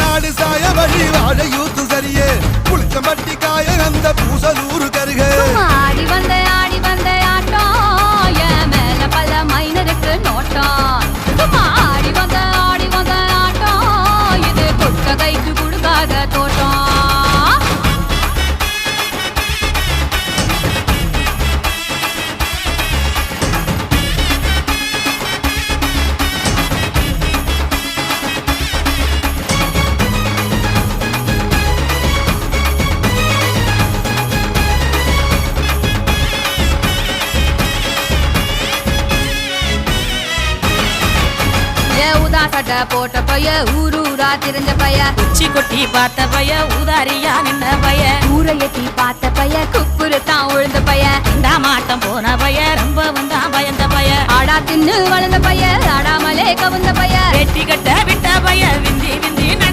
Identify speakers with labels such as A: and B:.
A: நாடு சாய வழி வாழ யூத்து சரியே புளிச்சம்பட்டி காய அந்த பூசலூரு கருக
B: ஆடி வந்த ஆட்டம் என் மேல பல மைனருக்கு நோட்டம் ஆடி வந்த ஆட்டம் இது குட்ட கைக்கு கொடுக்காத தோட்டம் சட்டை போட்ட பைய ஊரூரா திரிஞ்ச பைய
C: உச்சி கொட்டி பார்த்த பைய ஊதாரியா நின்ன பைய
B: ஊரை எட்டி பார்த்த பைய குப்புரு தான் உழுந்த பைய
C: இந்த மாட்டம் போன பைய ரொம்ப வந்தா பயந்த பைய
B: ஆடா தின்னு வளர்ந்த பைய ஆடாமலே கவுந்த பைய
C: வெட்டி கட்ட விட்ட பைய விந்தி விந்தி